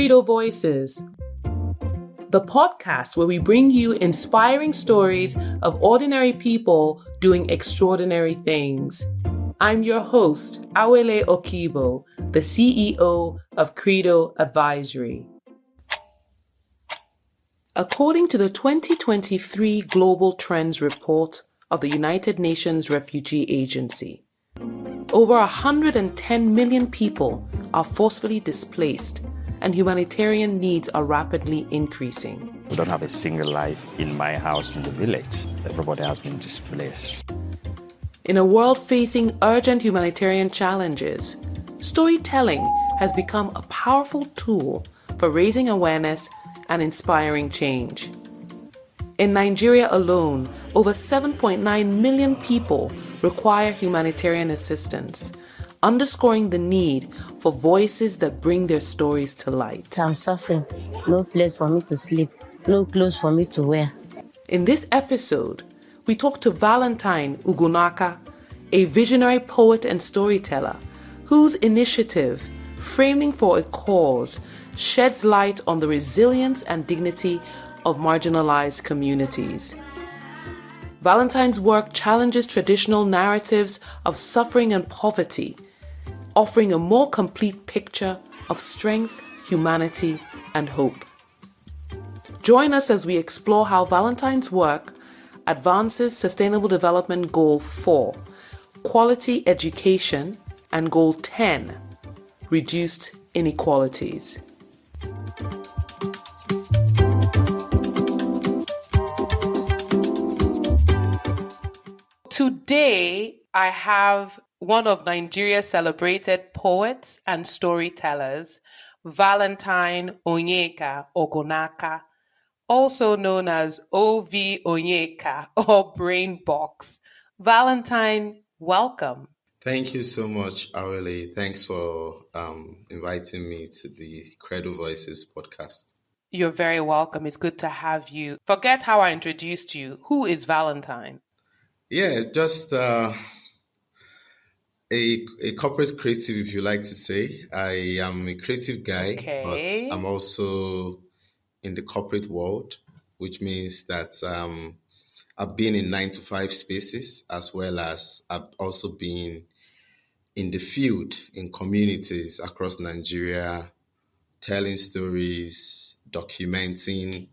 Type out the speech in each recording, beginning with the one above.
Credo Voices, the podcast where we bring you inspiring stories of ordinary people doing extraordinary things. I'm your host, Awele Okibo, the CEO of Credo Advisory. According to the 2023 Global Trends Report of the United Nations Refugee Agency, over 110 million people are forcefully displaced and humanitarian needs are rapidly increasing. We don't have a single life in my house in the village. Everybody has been displaced. In a world facing urgent humanitarian challenges, storytelling has become a powerful tool for raising awareness and inspiring change. In Nigeria alone, over 7.9 million people require humanitarian assistance, underscoring the need for voices that bring their stories to light. I'm suffering. No place for me to sleep. No clothes for me to wear. In this episode, we talk to Valentine Ogunaka, a visionary poet and storyteller whose initiative, Framing for a Cause, sheds light on the resilience and dignity of marginalized communities. Valentine's work challenges traditional narratives of suffering and poverty, offering a more complete picture of strength, humanity, and hope. Join us as we explore how Valentine's work advances Sustainable Development Goal 4, Quality Education, and Goal 10, Reduced Inequalities. Today, I have one of Nigeria's celebrated poets and storytellers, Valentine Ogunaka, also known as O.V. Onyeka or Brain Box. Valentine, welcome. Thank you so much, Awele. Thanks for inviting me to the Credo Voices podcast. You're very welcome. It's good to have you. Forget how I introduced you. Who is Valentine? Yeah, just a corporate creative, if you like to say. I am a creative guy, but I'm also in the corporate world, which means that I've been in 9-to-5 spaces, as well as I've also been in the field, in communities across Nigeria, telling stories, documenting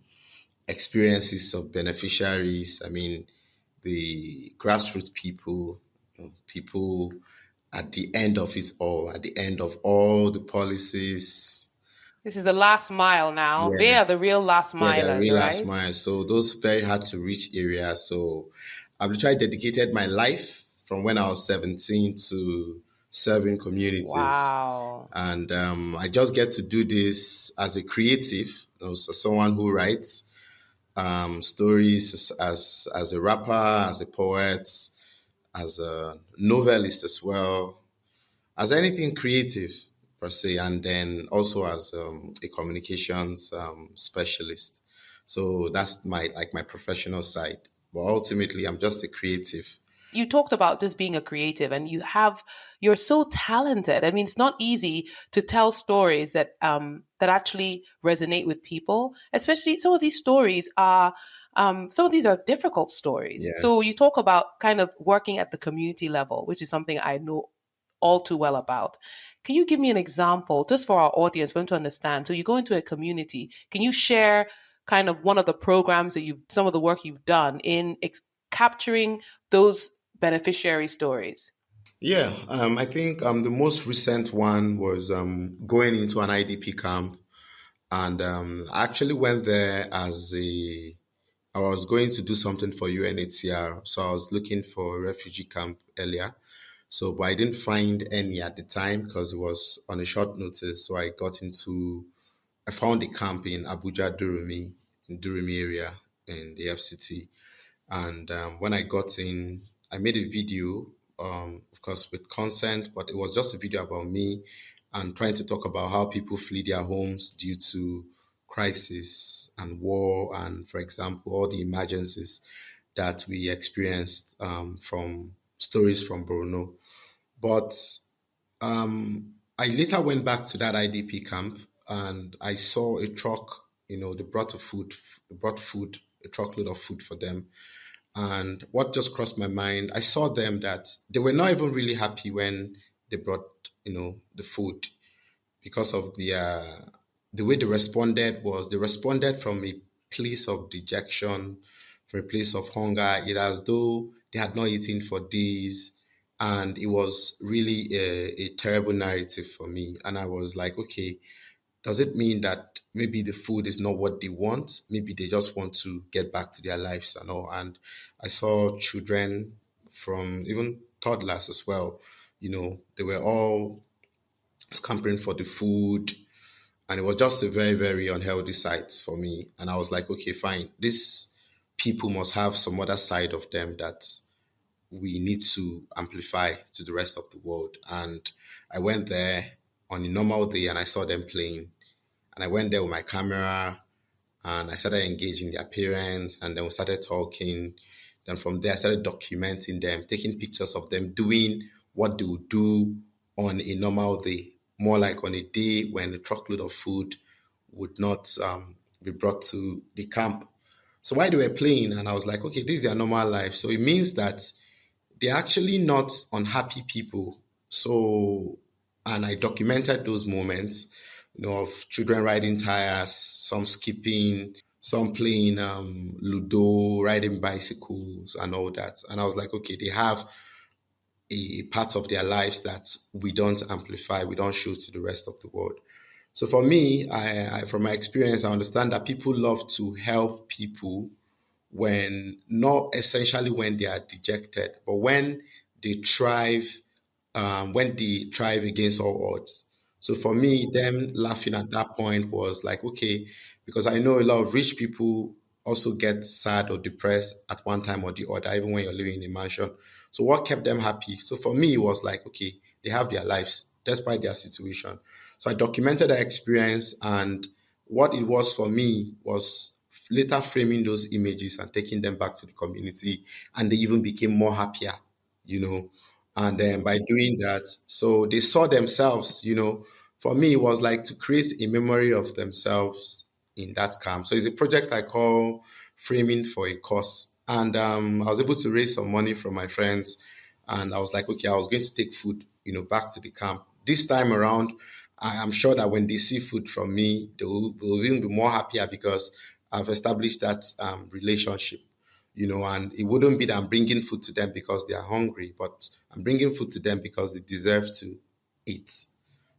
experiences of beneficiaries. I mean, the grassroots people at the end of it all, at the end of all the policies. This is the last mile now. Yeah. They are the real last milers, they're the real right? last mile. So those very hard to reach areas. So I've literally dedicated my life from when I was 17 to serving communities. Wow. And I just get to do this as a creative, as someone who writes stories as a rapper, as a poet, as a novelist as well, as anything creative per se, and then also as a communications specialist. So that's my professional side. But ultimately, I'm just a creative. You talked about just being a creative, and you're so talented. I mean, it's not easy to tell stories that actually resonate with people, especially some of these stories are difficult stories. Yeah. So you talk about kind of working at the community level, which is something I know all too well about. Can you give me an example just for our audience for them to understand? So you go into a community, can you share kind of one of the programs some of the work you've done in capturing those beneficiary stories? Yeah, I think the most recent one was going into an IDP camp, and I actually went there I was going to do something for UNHCR, so I was looking for a refugee camp earlier. So, but I didn't find any at the time because it was on a short notice. So I found a camp in Abuja, Durumi area in the FCT. And when I got in, I made a video, of course, with consent, but it was just a video about me and trying to talk about how people flee their homes due to crisis and war and, for example, all the emergencies that we experienced from stories from Borno. But I later went back to that IDP camp and I saw a truck. They brought food. They brought food, a truckload of food for them. And what just crossed my mind, I saw them that they were not even really happy when they brought, the food, because of the way they responded was they responded from a place of dejection, from a place of hunger. It as though they had not eaten for days, and it was really a terrible narrative for me. And I was like, okay, does it mean that maybe the food is not what they want? Maybe they just want to get back to their lives and all. And I saw children, from even toddlers as well. They were all scampering for the food, and it was just a very, very unhealthy sight for me. And I was like, okay, fine, these people must have some other side of them that we need to amplify to the rest of the world. And I went there on a normal day and I saw them playing. And I went there with my camera and I started engaging their parents, and then we started talking. Then from there, I started documenting them, taking pictures of them doing what they would do on a normal day, more like on a day when a truckload of food would not be brought to the camp. So while they were playing, and I was like, okay, this is their normal life. So it means that they're actually not unhappy people. So, and I documented those moments, of children riding tires, some skipping, some playing Ludo, riding bicycles, and all that. And I was like, okay, they have a part of their lives that we don't amplify, we don't show to the rest of the world. So for me, I from my experience, I understand that people love to help people when not essentially when they are dejected, but when they thrive against all odds. So for me, them laughing at that point was like, okay, because I know a lot of rich people also get sad or depressed at one time or the other, even when you're living in a mansion. So what kept them happy? So for me, it was like, okay, they have their lives despite their situation. So I documented that experience, and what it was for me was later framing those images and taking them back to the community, and they even became more happier, you know. And then by doing that, so they saw themselves, for me, it was like to create a memory of themselves in that camp. So it's a project I call Framing for a Cause. And I was able to raise some money from my friends. And I was like, okay, I was going to take food, back to the camp. This time around, I am sure that when they see food from me, they will even be more happier because I've established that relationship, and it wouldn't be that I'm bringing food to them because they are hungry, but I'm bringing food to them because they deserve to eat.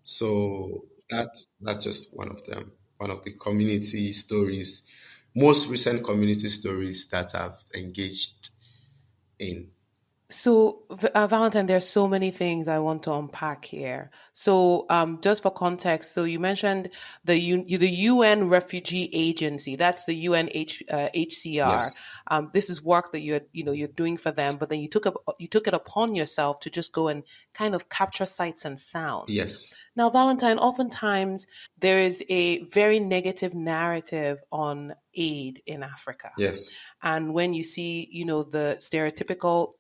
So that's just one of them, one of the community stories, most recent community stories that I've engaged in. So, Valentine, there's so many things I want to unpack here. So, just for context, so you mentioned the UN Refugee Agency. That's the UNHCR. Yes, This is work that you're doing for them, but then you took it upon yourself to just go and kind of capture sights and sounds. yes, Now, Valentine, oftentimes there is a very negative narrative on aid in Africa. yes, And when you see, the stereotypical,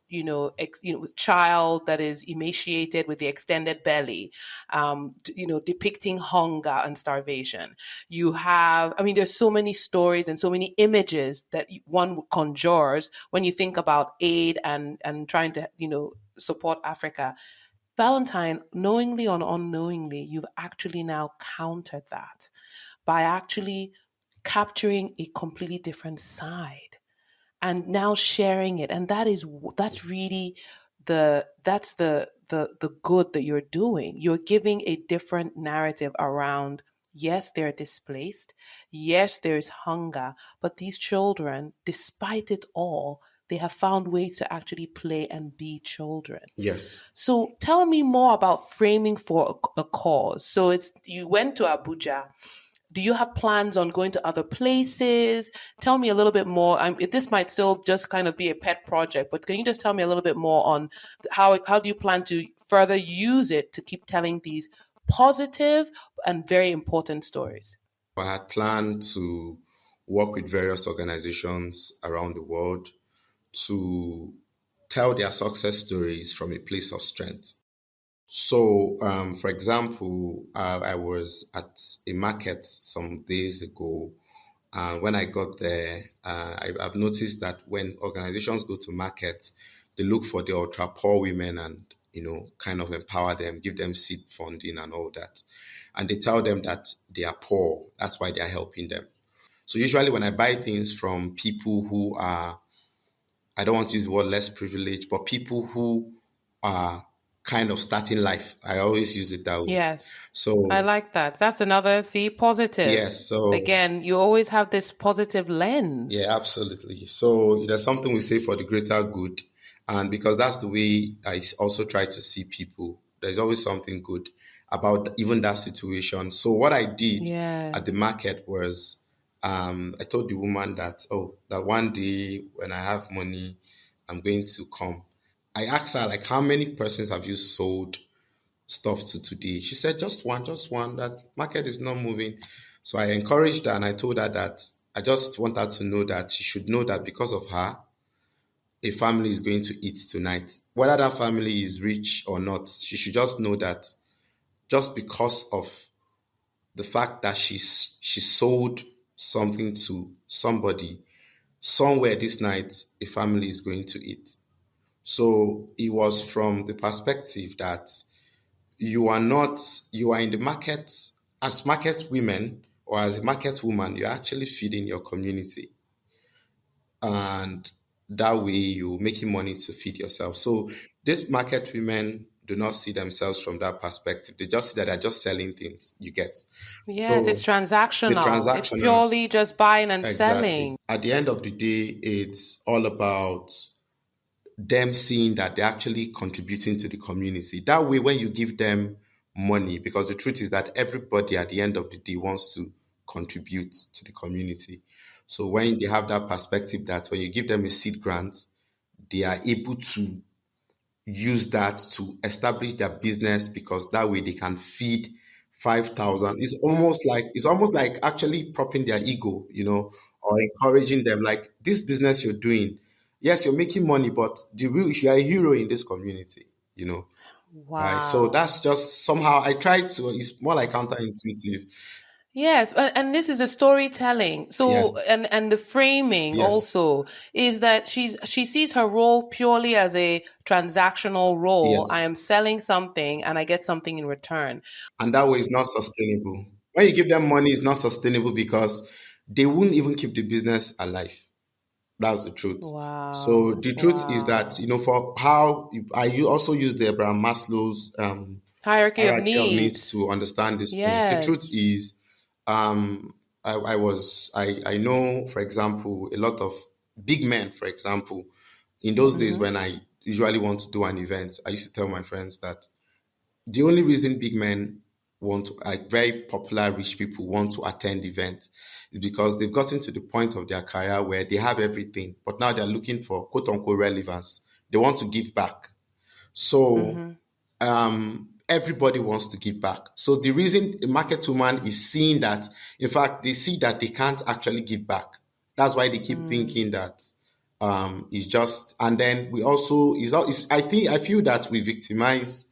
child that is emaciated with the extended belly, depicting hunger and starvation, you have, I mean, there's so many stories and so many images that one conjures when you think about aid and trying to, support Africa. Valentine, knowingly or unknowingly, you've actually now countered that by actually capturing a completely different side and now sharing it. And that's really the good that you're doing. You're giving a different narrative around, yes, they're displaced, yes, there is hunger, but these children, despite it all, they have found ways to actually play and be children. yes. So tell me more about framing for a cause. So it's you went to Abuja. Do you have plans on going to other places? Tell me a little bit more. This might still just kind of be a pet project, but can you just tell me a little bit more on how do you plan to further use it to keep telling these positive and very important stories? I had planned to work with various organizations around the world to tell their success stories from a place of strength. So, for example, I was at a market some days ago, and when I got there, I've noticed that when organizations go to market, they look for the ultra poor women and kind of empower them, give them seed funding and all that, and they tell them that they are poor. That's why they are helping them. So usually, when I buy things from people who are, I don't want to use the word less privileged, but people who are kind of starting life. I always use it that way. Yes. I So like that. That's another, see, positive. yes, so Again, you always have this positive lens. yeah, absolutely. So there's something we say for the greater good, and because that's the way also try to see people. There's always something good about even that situation. So what I did Yeah. at the market was, I told the woman that, oh, that one day when I have money, I'm going to come. I asked her, like, how many persons have you sold stuff to today? She said, just one, just one. That market is not moving. So I encouraged her and I told her that I just want her to know that she should know that because of her, a family is going to eat tonight. Whether that family is rich or not, she should just know that just because of the fact that she sold something to somebody, somewhere this night, a family is going to eat. So it was from the perspective that you are in the market as market women or as a market woman, you're actually feeding your community. And that way you're making money to feed yourself. So these market women do not see themselves from that perspective. They just see that they're just selling things you get. Yes, So it's the transactional. It's transactional, purely just buying and exactly. selling. At the end of the day, it's all about them seeing that they're actually contributing to the community. That way, when you give them money, because the truth is that everybody at the end of the day wants to contribute to the community. So when they have that perspective that when you give them a seed grant, they are able to use that to establish their business because that way they can feed 5,000. It's almost like actually propping their ego, or encouraging them like this business you're doing. Yes, you're making money, but the real you are a hero in this community. Right. So Wow. that's just somehow I try to, it's more like counterintuitive. Yes, and this is a storytelling. So Yes. and the framing Yes. also is that she sees her role purely as a transactional role. I Yes. am selling something and I get something in return. And that way it's not sustainable. When you give them money, it's not sustainable because they wouldn't even keep the business alive. That's the truth. So Wow. the truth is that Wow. for how I also use the Abraham Maslow's Hierarchy of hierarchy of needs needs. to understand these things. The truth Yes. is, I know, for example, a lot of big men, for example, in those days Mm-hmm. when I usually want to do an event, I used to tell my friends that the only reason big men like very popular rich people want to attend events is because they've gotten to the point of their career where they have everything, but now they're looking for quote unquote relevance. They want to give back. So Mm-hmm. everybody wants to give back. So the reason a market woman is seeing that, in fact, they see that they can't actually give back. That's why they keep Mm. thinking that it's just, and then we also I feel that we victimize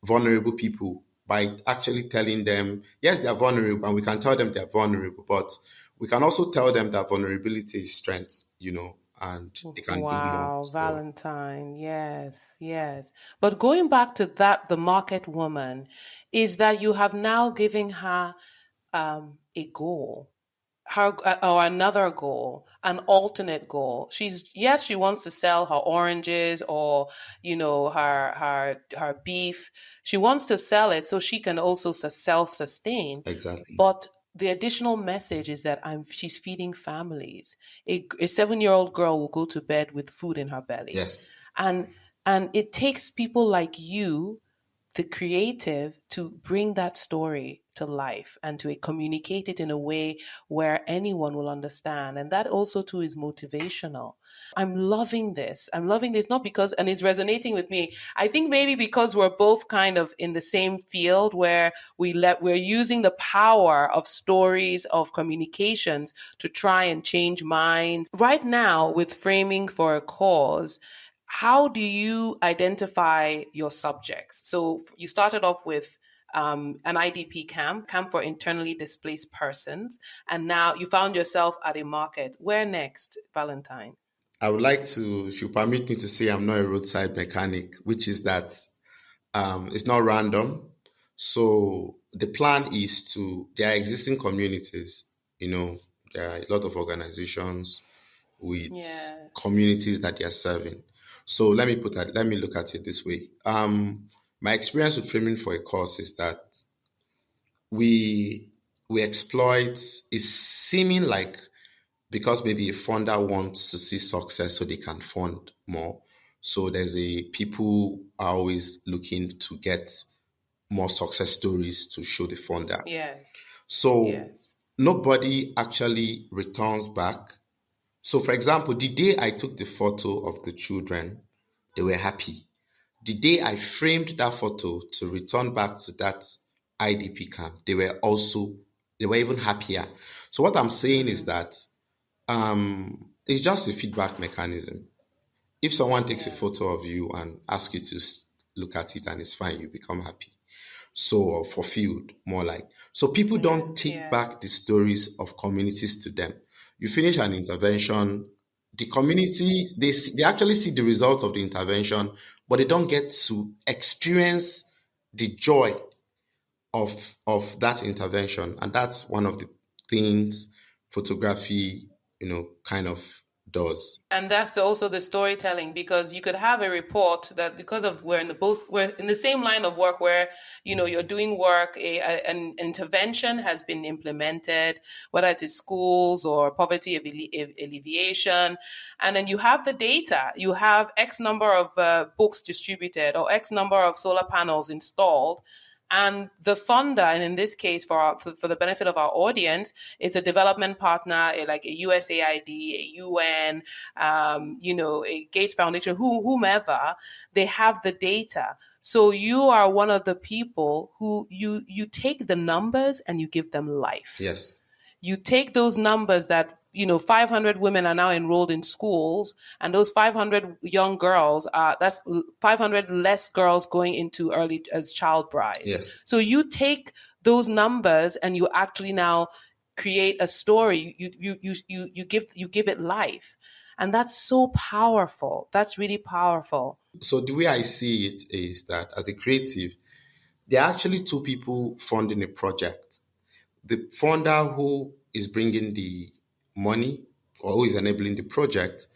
vulnerable people by actually telling them, yes, they are vulnerable, and we can tell them they are vulnerable, but we can also tell them that vulnerability is strength, and they can do more. Wow, So, Valentine. Yes, yes. But going back to that, the market woman, is that you have now given her a goal, her or another goal, an alternate goal. Yes, she wants to sell her oranges or her beef. She wants to sell it so she can also self-sustain. exactly. But the additional message is that she's feeding families. A 7-year-old girl will go to bed with food in her belly, Yes. and and it takes people like you, the creative, to bring that story to life and to communicate it in a way where anyone will understand. And that also too is motivational. I'm loving this. I'm loving this not because, and it's resonating with me. I think maybe because we're both kind of in the same field where we're using the power of stories, of communications to try and change minds. Right now with framing for a cause, how do you identify your subjects? So you started off with an IDP camp for internally displaced persons, and now you found yourself at a market. Where next, Valentine? I would like to, if you permit me to say, I'm not a roadside mechanic, which is that it's not random. So the plan is to, there are existing communities, you know, there are a lot of organizations with Yes. communities that they are serving. So let me look at it this way. My experience with framing for a cause is that we we exploit is seeming like because maybe a funder wants to see success so they can fund more. So there's a people are always looking to get more success stories to show the funder. Yeah. So Yes. nobody actually returns back. So for example, the day I took the photo of the children, they were happy. The day I framed that photo to return back to that IDP camp, they were even happier. So what I'm saying is that it's just a feedback mechanism. If someone takes a Yeah. photo of you and asks you to look at it and it's fine, you become happy. So, or fulfilled, more like. So people Yeah. don't take Yeah. back the stories of communities to them. You finish an intervention, the community, they actually see the results of the intervention, but they don't get to experience the joy of that intervention. And that's one of the things photography, kind of does. And that's also the storytelling, because you could have a report that because of we're in the same line of work where you're doing work, an intervention has been implemented, whether it is schools or poverty alleviation, and then you have the data, you have X number of books distributed or X number of solar panels installed, and the funder, and in this case, for the benefit of our audience, it's a development partner, like a USAID, a UN, a Gates Foundation, whomever. They have the data. So you are one of the people who you take the numbers and you give them life. Yes. You take those numbers that 500 women are now enrolled in schools, and those 500 young girls that's 500 less girls going into early as child brides. Yes. So you take those numbers and you actually now create a story. You give it life, and that's so powerful. That's really powerful. So the way I see it is that as a creative, there are actually two people funding a project. The funder who is bringing the money or who is enabling the project,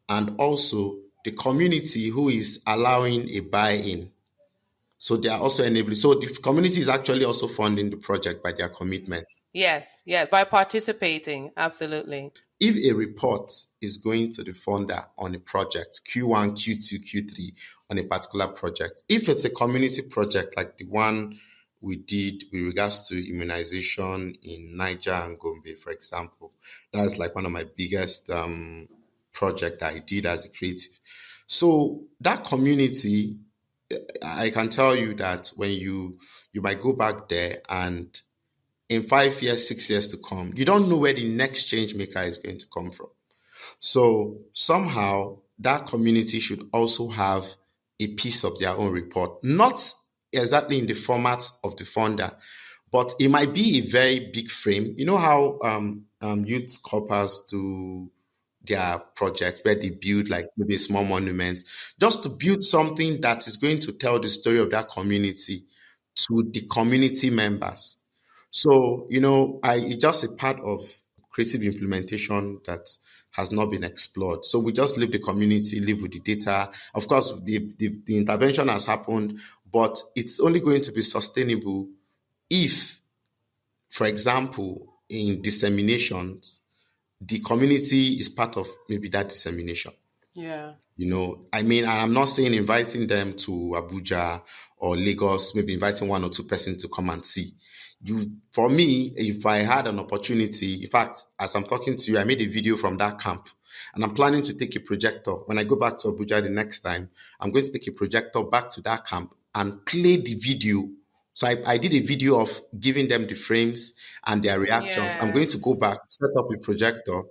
and also the community who is allowing a buy-in. So they are also enabling. So the community is actually also funding the project by their commitment. Yes, by participating, absolutely. If a report is going to the funder on a project, Q1, Q2, Q3, on a particular project, if it's a community project like the one we did with regards to immunization in Niger and Gombe, for example, that's like one of my biggest project I did as a creative. So that community, I can tell you that when you might go back there and in 5 years, 6 years to come, you don't know where the next change maker is going to come from. So somehow that community should also have a piece of their own report, not exactly in the format of the funder, but it might be a very big frame. You know how youth corpers do their project where they build like maybe a small monument, just to build something that is going to tell the story of that community to the community members. So, it's just a part of creative implementation that has not been explored. So we just leave the community, live with the data. Of course, the intervention has happened, but it's only going to be sustainable if, for example, in disseminations, the community is part of maybe that dissemination. Yeah. I mean, I'm not saying inviting them to Abuja or Lagos, maybe inviting one or two persons to come and see. For me, if I had an opportunity, in fact, as I'm talking to you, I made a video from that camp and I'm planning to take a projector. When I go back to Abuja the next time, I'm going to take a projector back to that camp and play the video. So I did a video of giving them the frames and their reactions. I'm going to go Yes. back, set up a projector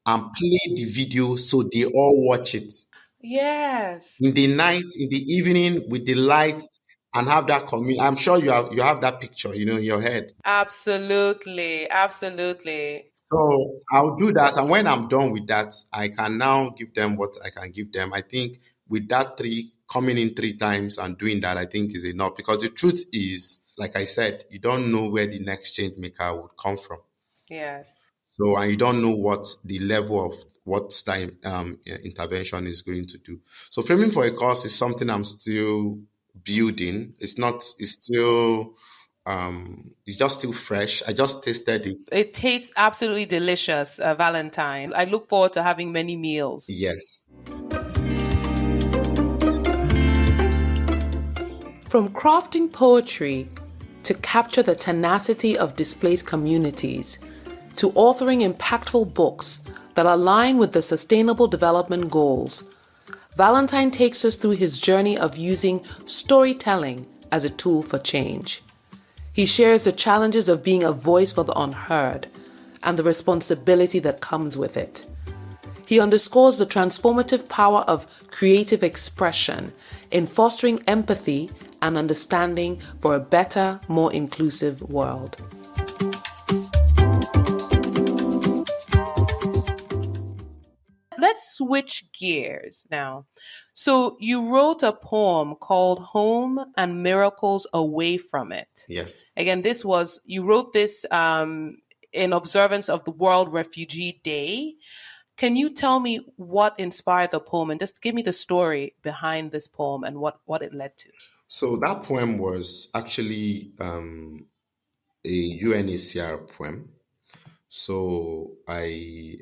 and play the video so they all watch it. Yes. In the night, in the evening, with the light, and have that community. I'm sure you have that picture, in your head. Absolutely. Absolutely. So I'll do that, and when I'm done with that, I can now give them what I can give them. I think with that three coming in three times and doing that, I think is enough, because the truth is, like I said, you don't know where the next change maker would come from. Yes. So, and you don't know what the level of what time intervention is going to do. So, framing for a cause is something I'm still building. It's not. It's still. It's just still fresh. I just tasted it. It tastes absolutely delicious, Valentine. I look forward to having many meals. Yes. From crafting poetry to capture the tenacity of displaced communities, to authoring impactful books that align with the Sustainable Development Goals, Valentine takes us through his journey of using storytelling as a tool for change. He shares the challenges of being a voice for the unheard and the responsibility that comes with it. He underscores the transformative power of creative expression in fostering empathy and understanding for a better, more inclusive world. Let's switch gears now. So, you wrote a poem called Home and Miracles Away from It. Yes. Again, you wrote this in observance of the World Refugee Day. Can you tell me what inspired the poem, and just give me the story behind this poem and what it led to? So that poem was actually a UNHCR poem. So I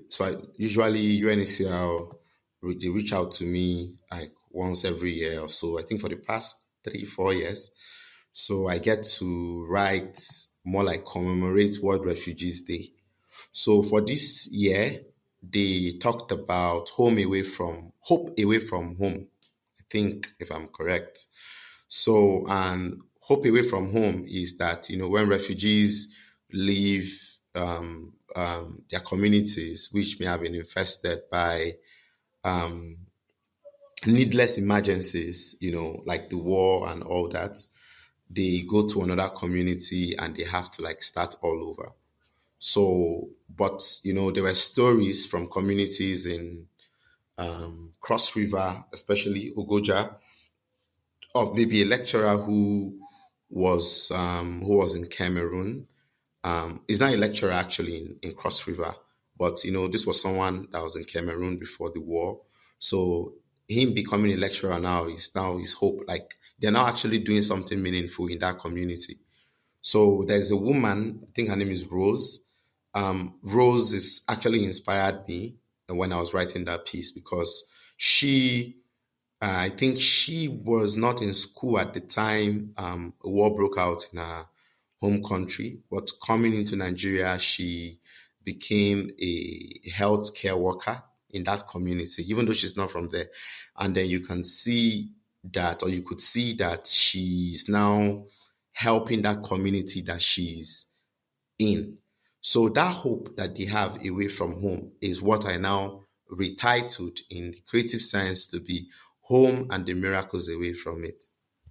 usually UNHCR they reach out to me like once every year or so. I think for the past 3-4 years. So I get to write more like commemorate World Refugees Day. So for this year, they talked about hope away from home. I think if I'm correct. So, and hope away from home is that, when refugees leave their communities, which may have been infested by needless emergencies, like the war and all that, they go to another community and they have to like start all over. So, but, there were stories from communities in Cross River, especially Ogoja, of maybe a lecturer who was in Cameroon. He's not a lecturer actually in Cross River, but this was someone that was in Cameroon before the war. So him becoming a lecturer now his hope. Like they're now actually doing something meaningful in that community. So there's a woman, I think her name is Rose. Rose is actually inspired me when I was writing that piece because I think she was not in school at the time a war broke out in her home country, but coming into Nigeria, she became a healthcare worker in that community, even though she's not from there. And then you can see that, or you could see that she's now helping that community that she's in. So that hope that they have away from home is what I now retitled in the creative sense to be home and the miracles away from it.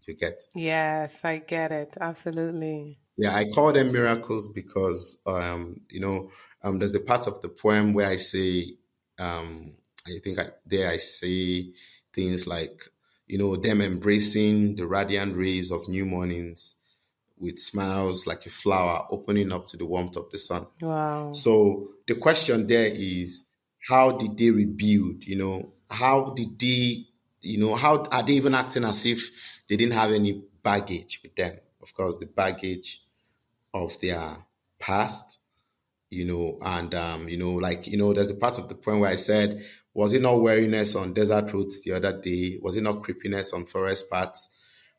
You get? Yes, I get it. Absolutely. Yeah, I call them miracles because there's the part of the poem where I say, I think I say things like, them embracing the radiant rays of new mornings with smiles like a flower opening up to the warmth of the sun. Wow. So the question there is, how did they rebuild? How did they, how are they even acting as if they didn't have any baggage with them? Of course, the baggage of their past, and there's a part of the poem where I said, was it not weariness on desert roads the other day? Was it not creepiness on forest paths?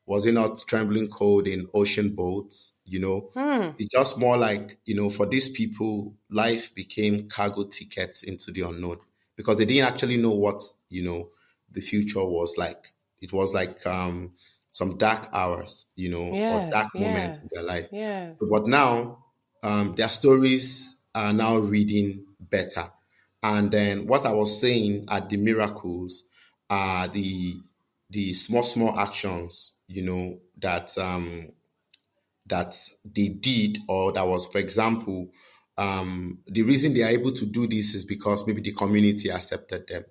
Was it not trembling cold in ocean boats? It's just more like, for these people, life became cargo tickets into the unknown because they didn't actually know what, the future was like. It was like some dark hours, or dark Yes, moments in their yes, life. yes. But now, their stories are now reading better. And then what I was saying at the miracles are the small small actions, that they did, or that was, for example, the reason they are able to do this is because maybe the community accepted them.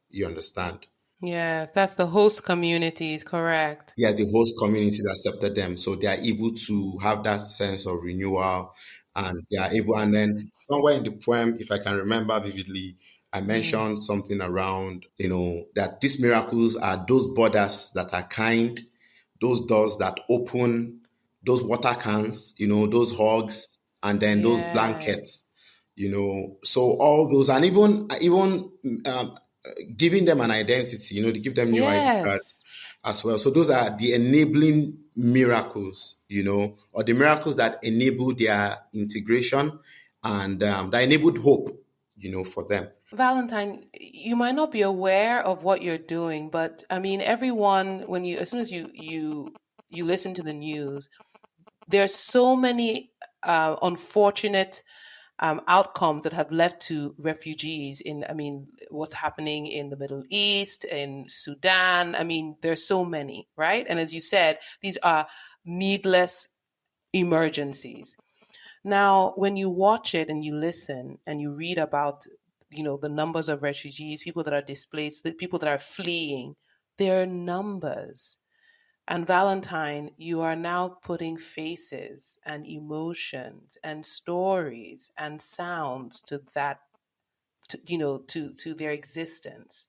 You understand? Yes, that's the host communities, correct. Yeah, the host communities accepted them, so they are able to have that sense of renewal, and they are able. And then somewhere in the poem, if I can remember vividly, I mentioned something around, that these miracles are those borders that are kind, those doors that open, those water cans, those hugs, and then those Yes. blankets. So all those, and even um, giving them an identity, to give them new ID cards Yes. as well. So those are the enabling miracles, or the miracles that enable their integration, and that enabled hope, for them. Valentine, you might not be aware of what you're doing, but I mean, everyone, as soon as you listen to the news, there's so many unfortunate outcomes that have led to refugees I mean, what's happening in the Middle East, in Sudan. I mean, there's so many, right? And as you said, these are needless emergencies. Now, when you watch it and you listen and you read about, the numbers of refugees, people that are displaced, the people that are fleeing, their numbers. And Valentine, you are now putting faces and emotions and stories and sounds to that, to their existence.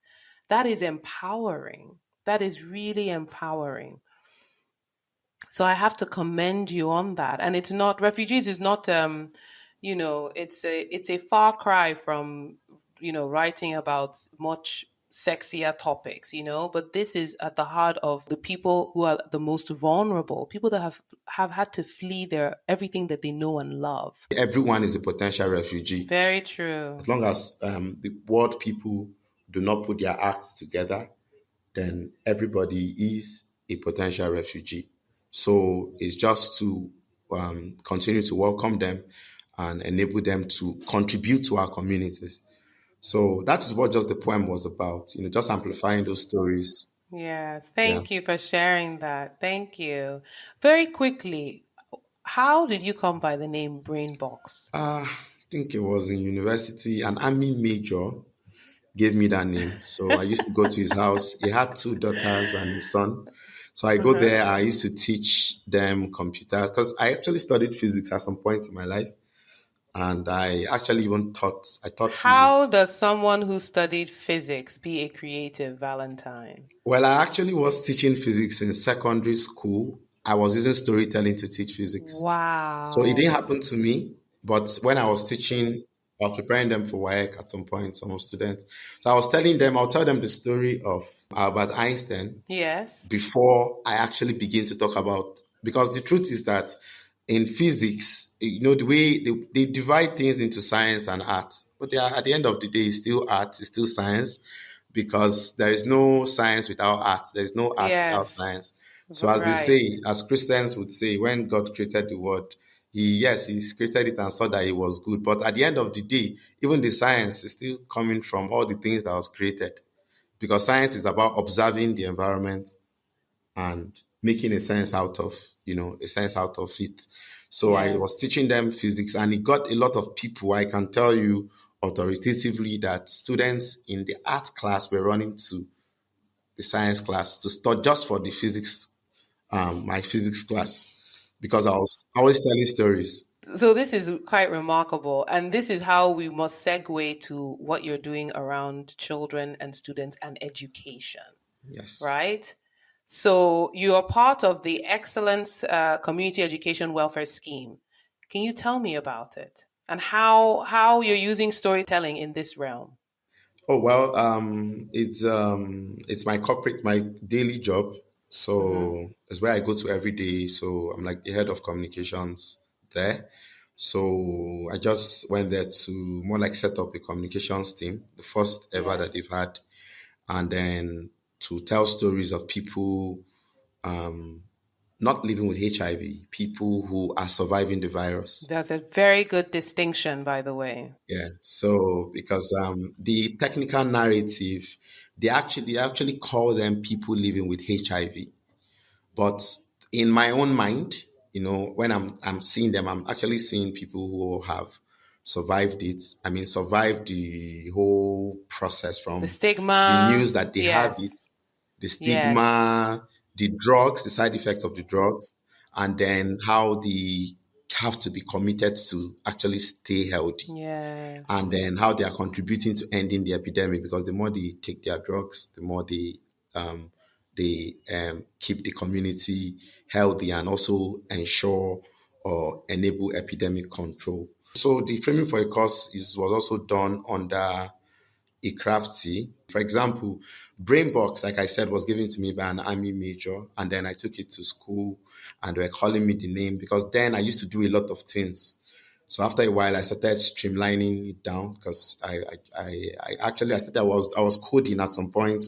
That is empowering. That is really empowering. So I have to commend you on that. And it's not refugees is not it's a far cry from writing about much sexier topics, but this is at the heart of the people who are the most vulnerable, people that have had to flee their everything that they know and love. Everyone is a potential refugee. Very true. As long as the world people do not put their acts together, then everybody is a potential refugee. So it's just to continue to welcome them and enable them to contribute to our communities. So that is what just the poem was about, just amplifying those stories. Yes, Yeah. thank you for sharing that. Thank you. Very quickly, how did you come by the name Brain Box? I think it was in university, an army major gave me that name. So I used to go to his house. He had two daughters and his son. So I go Uh-huh. there. I used to teach them computer because I actually studied physics at some point in my life, and I actually even taught How physics. does someone who studied physics be a creative, Valentine? Well, I actually was teaching physics in secondary school. I was using storytelling to teach physics. So it didn't Wow. happen to me, but when I was teaching, I was preparing them for WAEC at some point, some students. So I'll tell them the story of Albert Einstein Yes. before I actually begin to talk about, because the truth is that in physics, the way they divide things into science and art, but they are, at the end of the day, it's still art, it's still science, because there is no science without art, there is no art without Yes. science. So as they Right. say, as Christians would say, when God created the world, he created it and saw that it was good. But at the end of the day, even the science is still coming from all the things that was created, because science is about observing the environment and making a sense out of it. So I Yes. was teaching them physics, and it got a lot of people. I can tell you authoritatively that students in the art class were running to the science class to study just for the physics, my physics class, because I was always telling stories. So this is quite remarkable. And this is how we must segue to what you're doing around children and students and education, Yes. right? So you are part of the Excellence Community Education Welfare Scheme. Can you tell me about it and how you're using storytelling in this realm? Oh well, it's my daily job. Mm-hmm. So it's where I go to every day. So I'm like the head of communications there. So I just went there to more like set up a communications team, the first ever that Yes. they've had, and then to tell stories of people not living with HIV, people who are surviving the virus. That's a very good distinction, by the way. Yeah. So because the technical narrative, they actually call them people living with HIV. But in my own mind, when I'm seeing them, I'm actually seeing people who have survived it. I mean, survived the whole process The from the stigma, news that they have it, yes, the yes, stigma, the drugs, the side effects of the drugs, and then how they have to be committed to actually stay healthy, and yes. then how they are contributing to ending the epidemic, because the more they take their drugs, the more um, they keep the community healthy and also ensure or enable epidemic control. So the framing for a course was also done under a crafty. For example, Brainbox, like I said, was given to me by an army major, and then I took it to school, and they were calling me the name because then I used to do a lot of things. So after a while, I started streamlining it down because I actually I started I was coding at some point.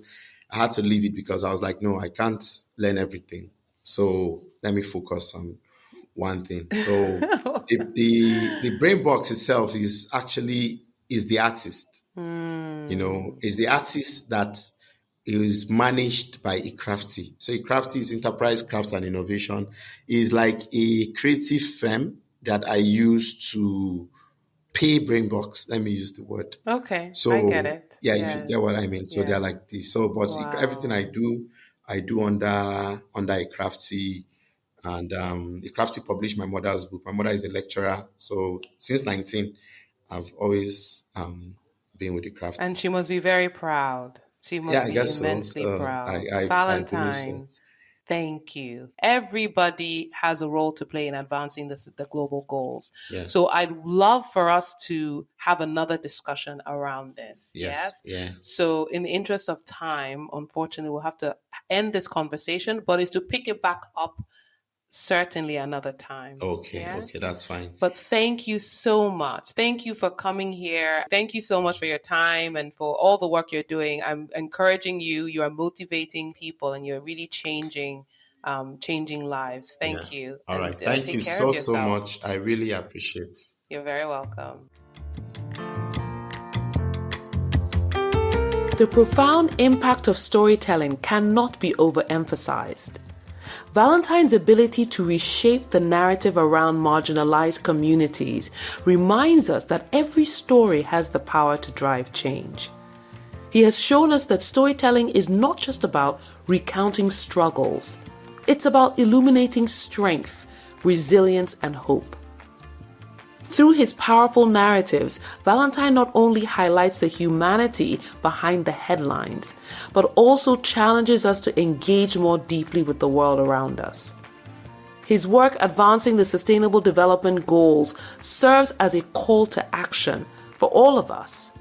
I had to leave it because I was like, no, I can't learn everything. So let me focus on one thing. So the brain box itself is the artist. Is the artist that is managed by a crafty. So a crafty is enterprise, craft, and innovation. Is like a creative firm that I use to pay Brainbox. Let me use the word. Okay, I get So it. yeah, if you Yes, get what I mean. So they're yeah. like this. So but everything Wow. I do under a crafty, and the crafty published my mother's book. My mother is a lecturer, so since 19, I've always been with the crafty. And she must be very proud. She Yeah, must I be guess so. immensely So proud. I believe so. Valentine, thank you. Everybody has a role to play in advancing the global goals. Yeah. So I'd love for us to have another discussion around this. Yes. Yes. Yeah. So in the interest of time, unfortunately, we'll have to end this conversation, but it's to pick it back up certainly another time. Okay. Okay. Yes. That's fine. But thank you so much. Thank you for coming here. Thank you so much for your time and for all the work you're doing. I'm encouraging you. You are motivating people and you're really changing lives. Yeah. Thank you. All And right. Thank take you care of so yourself. much. I really appreciate. You're very welcome. The profound impact of storytelling cannot be overemphasized. Valentine's ability to reshape the narrative around marginalized communities reminds us that every story has the power to drive change. He has shown us that storytelling is not just about recounting struggles. It's about illuminating strength, resilience, and hope. Through his powerful narratives, Valentine not only highlights the humanity behind the headlines, but also challenges us to engage more deeply with the world around us. His work advancing the Sustainable Development Goals serves as a call to action for all of us.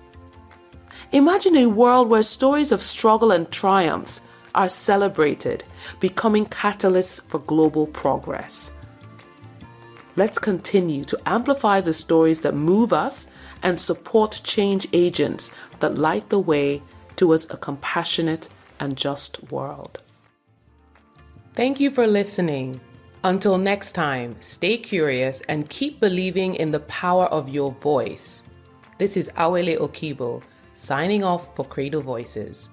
Imagine a world where stories of struggle and triumphs are celebrated, becoming catalysts for global progress. Let's continue to amplify the stories that move us and support change agents that light the way towards a compassionate and just world. Thank you for listening. Until next time, stay curious and keep believing in the power of your voice. This is Awele Okibo, signing off for Credo Voices.